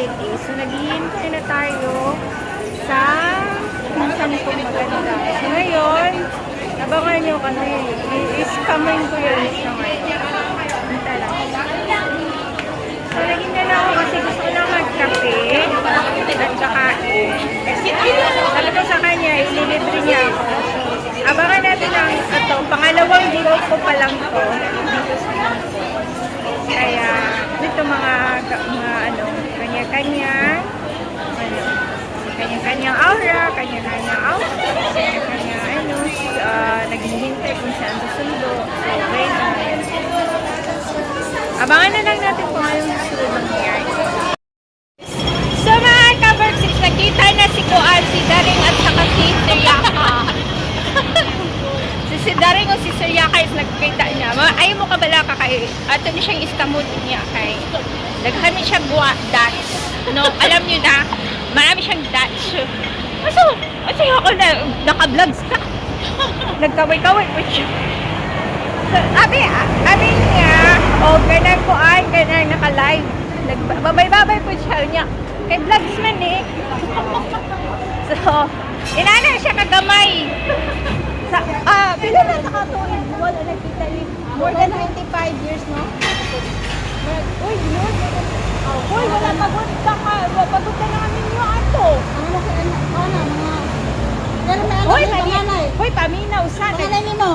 City. So, naghihintay na tayo sa minsan kong maganda. So, ngayon, abangan nyo kasi is-coming ko yun sa ngayon. Hinta lang. So, naghintay na ako kasi gusto ko lang magkape at kakain. Sabi ko sa kanya, ililibre niya ako. So, abangan natin ang ito. Pangalawang video ko pa lang to dito sa Mexico. Kaya, dito mga ano, kanya-kanya, kanya-kanyang aura, kanya-kanyang outfit, kanya-kanyang ano, naghihintay kung saan susundo. So, okay na. Abangan na lang natin kung anong susunod mangyayari. So, mga ka-Berksix, nakita na si Kuan, si Daring at saka si Siyaka. Si Daring o si Siyaka is nagkita niya. Ayaw mo kabala ka kay, ato na siyang istamod niya kay. Daghan na siya buwa, Dutch. No, alam niyo na, marami siyang Dutch. Maso ako na, naka-vlogs ka. Nagkaway-kaway po siya. So, abi niya, ganang Kuan, ganang naka-live. Babay-babay po siya niya. Kay vlogs man eh. So, inana siya kagamay. Pila na nakatuin. Wala nakita ni more than 25 years, no? Uy, yun. Uy, wala pagod ka ka. Pagod ka namin nyo ato. Uy, paminaw sa. Pangalan niyo mo?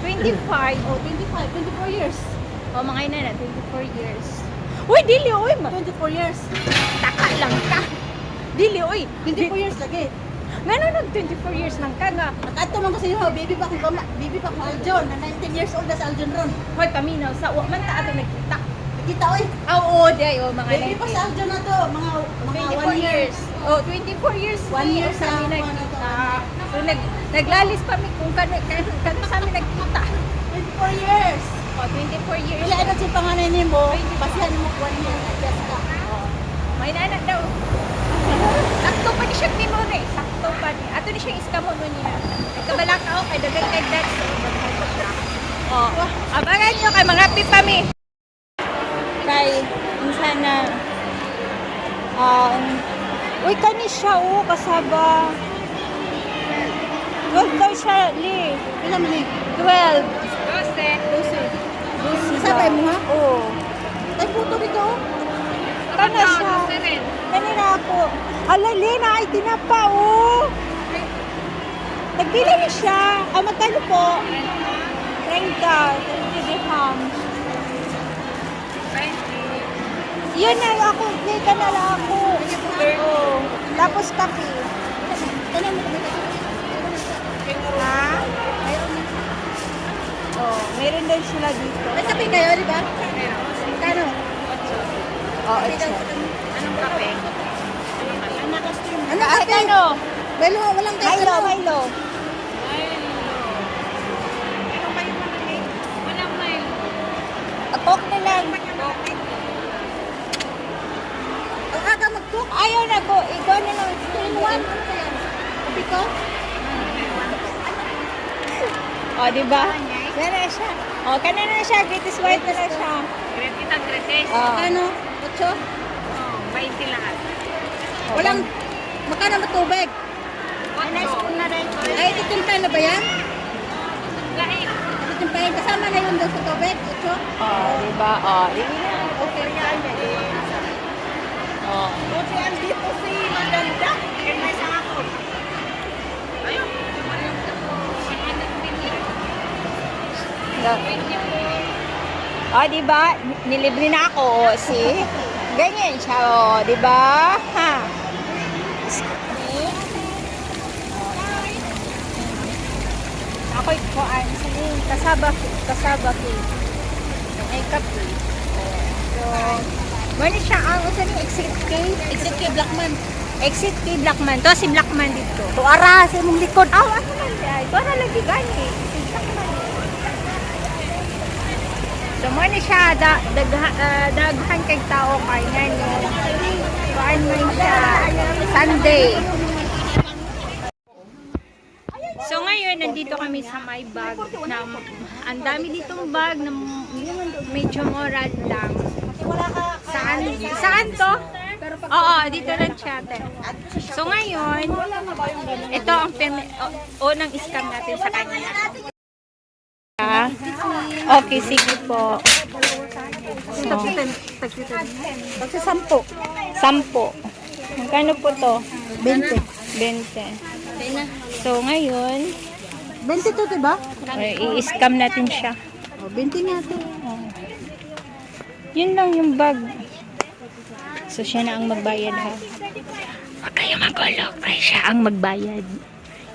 25. Oh, 24 years. Mga ina na, 24 years. Uy, dili, uy. 24 years. Taka lang ka. Dili, uy. 24 years lagi. Ngano nag 24 years lang ka nga. Ato man kasi ho, baby pa ko Aljon, na 19 years old na sa Aljon ron. Hoy, paminaw sa wa man ta ato nagkita. Kita oy. Oo, day mga Baby pa sa Aljon na to, mga 24 1 year. years. Oh, 24 years. 1 year sa kami ano nagkita. So naglalis pa mi kung kano sa amin nagkita. 24 years. Oh, 24 years. Wala na si panganay nimo, pasihan mo 1 year adjust ka. Oh. May nana daw. Sakto pa ni siya ni mo na. Sakto pa ni. Ato ni siya iskamo mo niya. Nagkabala ka kay dagang kay that. Oh, abangan niyo kay mga pipami. Kay minsan na uy kani siya kasaba 12 daw siya li. Pila man ni? 12. 12. Sabay mo ha? Oo. Tay puto dito. Kana siya. Kanina ako. Hala, Lena, ay tinapa, Nagpila na siya. Magkano po? 30 dirhams. 20. Yun na ako. Dito na lang ako. Oo. Tapos kape. Ha? Oh, meron daw sila dito. May kape kayo, di ba? Kano? Oh, ito. Anong kape? Ano Kahit kape? ano? Well, walang kape. Milo, Milo. Coke na lang. Ang aga mag-cook. Ayaw na ko. Ikaw na lang. 3-in-1. Kape ko? O, diba? Yan na siya. O, kanan na siya. Greatest white na na siya. Gretes. O. Kano? 8? 20 lahat. Walang, makano ba tubig? Spoon na rin. Ay, titimpay na ba yan? Lahat. Titimpay, kasama na yun daw sa tubig? 8? O, diba? O, hindi na. Okay. O. Buti ang dito si Maganda. Yan may isang ako. Ayun. O, diba? Nilibre na ako. O, see? Ganyan siya. O, diba? Ha? Ako'y kuan. Kasaba ko. Ay, kape. So, mali siya ang usan yung exit kay Blackman. Exit kay Blackman. To si Blackman dito. To ara sa imong likod. Aw, ano man siya? To na lagi gani. Si Blackman. So mo ni siya daghan kay tao kay nga no. Kuan man siya Sunday. So ngayon nandito kami sa may bag na ang dami ditong bag na medyo moral lang. Saan to? Oo, dito lang siya. Ate. So ngayon, ito ang unang scam natin sa kanya. Okay, sige po. Pagsa 10. 10. Magkano po to? 20. 20. So ngayon, 20 to, diba? i-scam natin siya. O, 20 nga to. Yun lang yung bag. So siya na ang magbayad ha. Huwag kayo magulo. Kaya siya ang magbayad.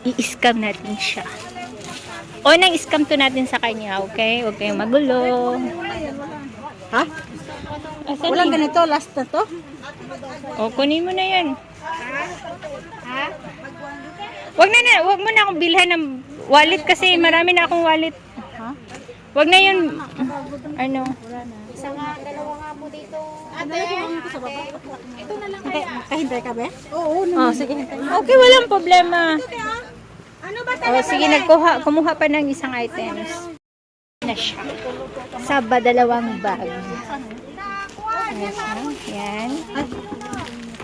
I-scam natin siya. O nang scam to natin sa kanya, okay? Huwag kayong magulo. Ha? Asan Walang yun? ganito, last na to. O, kunin mo na yan. Wag mo na akong bilhan ng wallet kasi marami na akong wallet. Ha? Wag na yun. Ano? Kahintay ka, be? Oo, Oh, sige. Okay, walang problema. Sige, kumuha pa ng isang items. Na siya. Sa dalawang bag. Yan.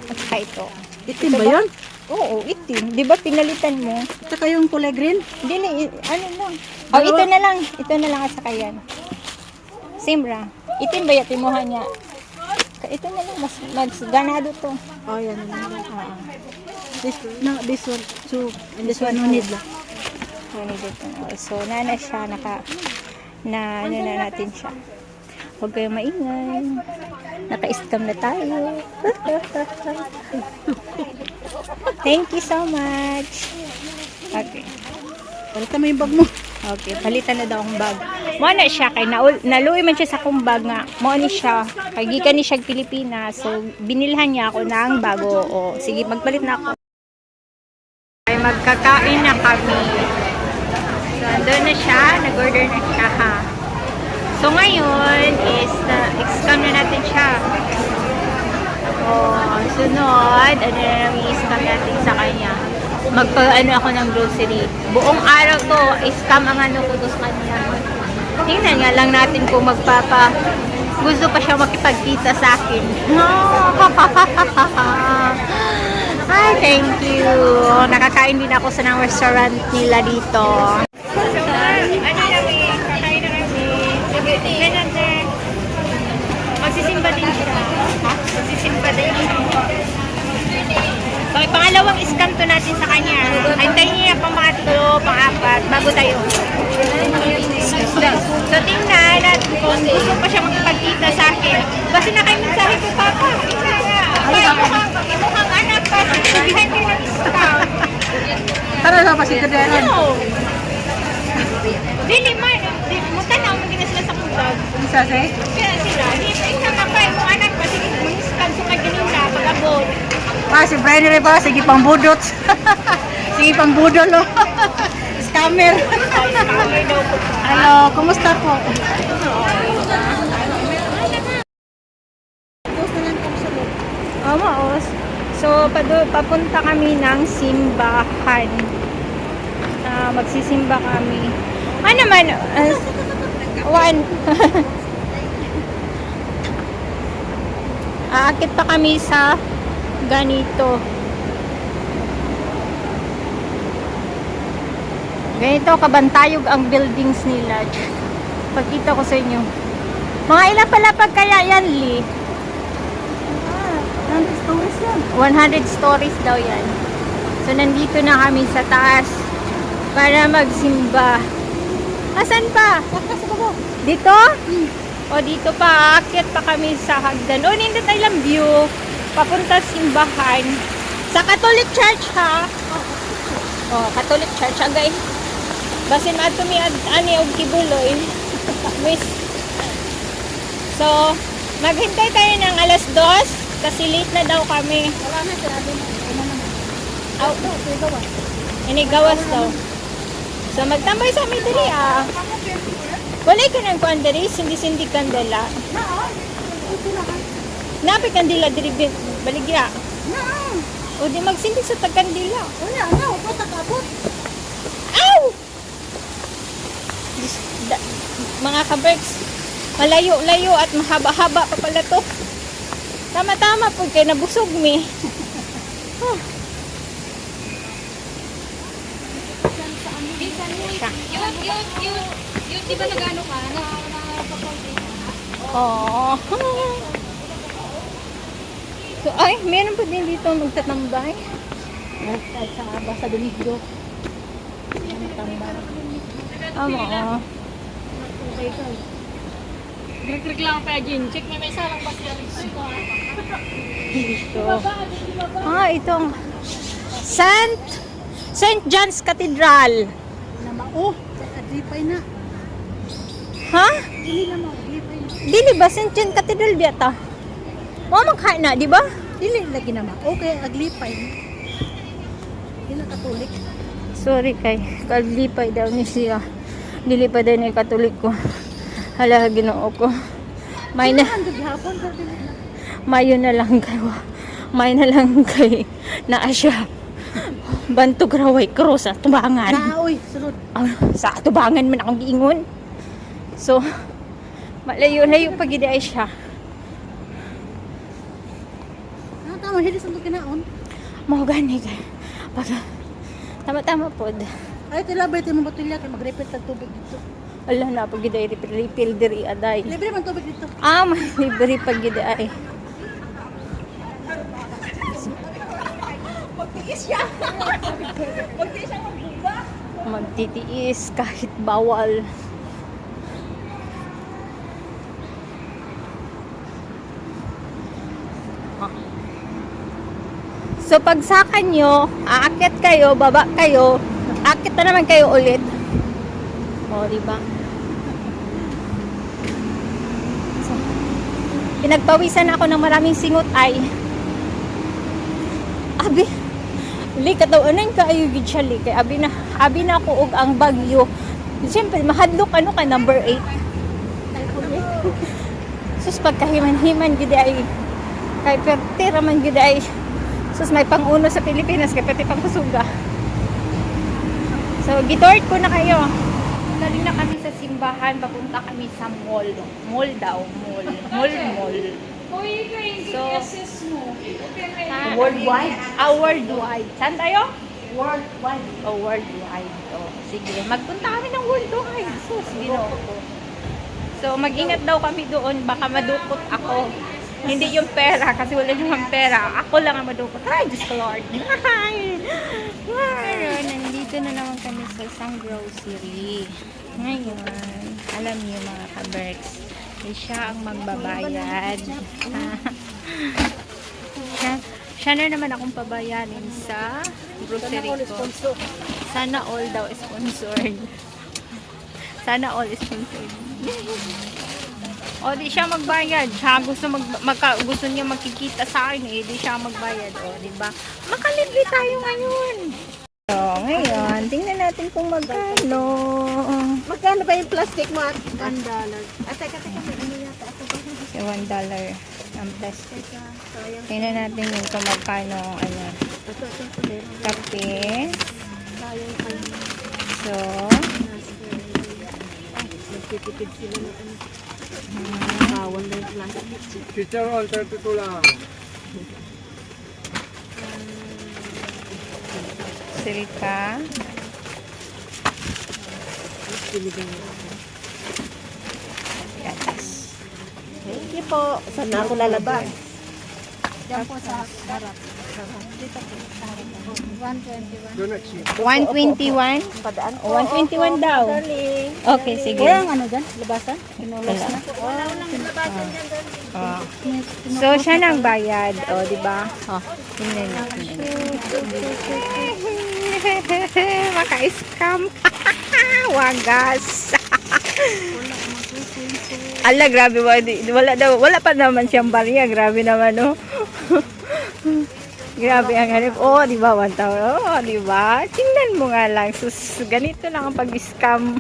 At saka ito. Itim ba yun? Oo, itim. Di ba pinalitan mo? Tsaka yung kulay green? Hindi, ano lang. Oh, ito na lang. Ito na lang at saka yan. Simra. Itim ba yung timuha niya? Ito na lang. Mas ganado to. Oh, yan. This one, two, and this one, no need ba? So, nana siya. Ano na natin siya. Huwag kayong maingay. Naka-scam na tayo. Thank you so much. Okay. Palitan mo yung bag mo. Okay, palitan na daw ang bag. Mo na siya kay naluoy man siya sa akong bag nga. Mo ni siya kay gikan ni siya Pilipinas. So binilhan niya ako ng bago. O sige, magpalit na ako. Ay magkakain na kami. So doon na siya, nag-order na siya ha. So ngayon is scam na natin siya. Sunod, ano na lang i-scam natin sa kanya. Magpa-ano ako ng grocery. Buong araw to, scam ang ano ko to sa kanya. Tingnan nga lang natin kung gusto pa siya makipagkita sa akin. Hi, thank you. Nakakain din ako sa ng restaurant nila dito. So, ano namin, kakain na kami. Tingnan natin. Magsisimba din siya. Magsisimba din siya. Okay, pangalawang scam to natin sa kanya. Antayin niya pang mga 3, pang-4, bago tayo. So, tingnan natin kung gusto pa siya makipagkita sa akin. Kasi nakaimisahe ko, Papa. Imuhang anak pa. Sabihan kayo ng scam. Tara na pa si Kadera. No. Dili man. Mutanaw mo gina sila sa kudag. Isa sa Kaya sila. Isa ka pa. Yung anak pa. Sige, mag-scam sa kanila. Pag-abot. si Brian rin pa. Sige pang budot. Sige pang budol, no? Scammer. Hello, kumusta po? Maos. So, papunta kami ng simbahan. Magsisimba kami. Ano man? One. Aakit pa kami sa ganito. Ganito kabantayog ang buildings nila. Pagkita ko sa inyo. Mga ilan pala pag kaya yan, Lee? 100 stories yan. 100 stories daw yan. So, nandito na kami sa taas para magsimba. Asan pa? Dito? O, dito pa. Aakyat pa kami sa hagdan. O, nindot ay lang view. Papunta simbahan. Sa Catholic Church, ha? O, Catholic Church. Agay. Basin ato mi ani og kibuloy. Miss. So, maghintay tayo ng alas 2 kasi late na daw kami. Wala na, sinabi mo. Aw, ini gawas daw. So, magtambay sa amin diri, ah. Walay ka ng kuan diri, sindi-sindi kandela. Napi kandila diri, baligya. O, di magsindi sa tagkandila. Wala na, upo takabot. Ow! Mga ka-berks, malayo-layo at mahaba-haba pa pala to. Tama-tama po kay nabusog mi. Huh. Siya. Yung di ba nag-ano ka? Oo. So, ay, meron pa din dito magtatambay. Sa Basa Domingo. Oo. Nagreklamo pa yung check. May sarang pa siya. Dito. Itong St. John's Cathedral. Adlipay na. Ha? Dili na mo, adlipay na. Dili ba St. John Cathedral biyata? O magkain na, di ba? Dili lagi na ma. Okay, aglipay. Dili na Katolik. Sorry kay kalipay daw ni siya. Dili pa daw ni Katolik ko. Hala, Ginoo ko. May na Andog hapon sa dili na. mayo na lang kay may na lang kay naa siya. Bantog raway cross sa tubangan. Naoy, sulod. Sa tubangan man akong giingon. So malayo-layo pa gid ay siya. Tama, hindi sa kinaon. Mao gani kay pag tama-tama pod. Ay, tilabay tayo mga batulya kay mag-repeat ng tubig dito. Ala na pag gid ay refill diri aday. Libre man tubig dito. May libre pag gid ay. Magtitiis kahit bawal. So pagsakan nyo, aakyat kayo, baba kayo, aakyat na naman kayo ulit. O, diba? So, pinagpawisan ako ng maraming singot ay li katawanan ka ayo gid siya li kay abi na ko og ang bagyo. Siyempre mahadlok ano ka number 8. Sus pagkahiman-himan gid ay kay pertira man gid ay sus may panguno sa Pilipinas kay pati pangkusuga. So gitort ko na kayo. Dali na kami sa simbahan, papunta kami sa mall. Mall daw, mall. So, Worldwide? Worldwide. Saan tayo? Worldwide. Worldwide. Sige, magpunta kami ng worldwide. So, Ginoo ko. So, mag-ingat daw kami doon. Baka madukot ako. Hindi yung pera, kasi wala namang pera. Ako lang ang madukot. Ay, Diyos ko Lord. Ay. Nandito na naman kami sa isang grocery. Ngayon, alam niyo mga ka-Berks, siya ang magbabayad. siya na naman akong pabayarin sa grocery ko. Sana all daw sponsored. Sana all sponsored. O, di siya magbayad. Siya gusto niya makikita sa akin eh. Di siya magbayad. O, di ba? Makalibre tayo ngayon. So, ngayon, tingnan natin kung magkano. Magkano ba yung plastic mo at $1? At teka, ano yata ako ba? So, $1 ang plastic. Tingnan natin yung kung magkano ano. Kape. So, Nagtitipid sila na ano. Bawal na yung plastic. Teacher, all 32 lang. sirika. Gatas. Thank you po. Saan na ako lalabas? Diyan po sa harap. Dito po sa harap. 121. The next week. 121? Padaan po. 121 daw. Darling. Okay, sige. Walang ano dyan? Labasan? Kinulos Wala. na. Wala nang labasan yan doon. Oh. So, siya nang bayad. O, di ba? Oh, tingnan natin. Maka-scam. Wagas. Ala, grabe ba? Wala pa naman siyang barya. Grabe naman, no? Grabe ang hanip. Oh, di ba? 1,000. Oh, di ba? Tingnan mo nga lang. Sus, ganito lang ang pag-scam.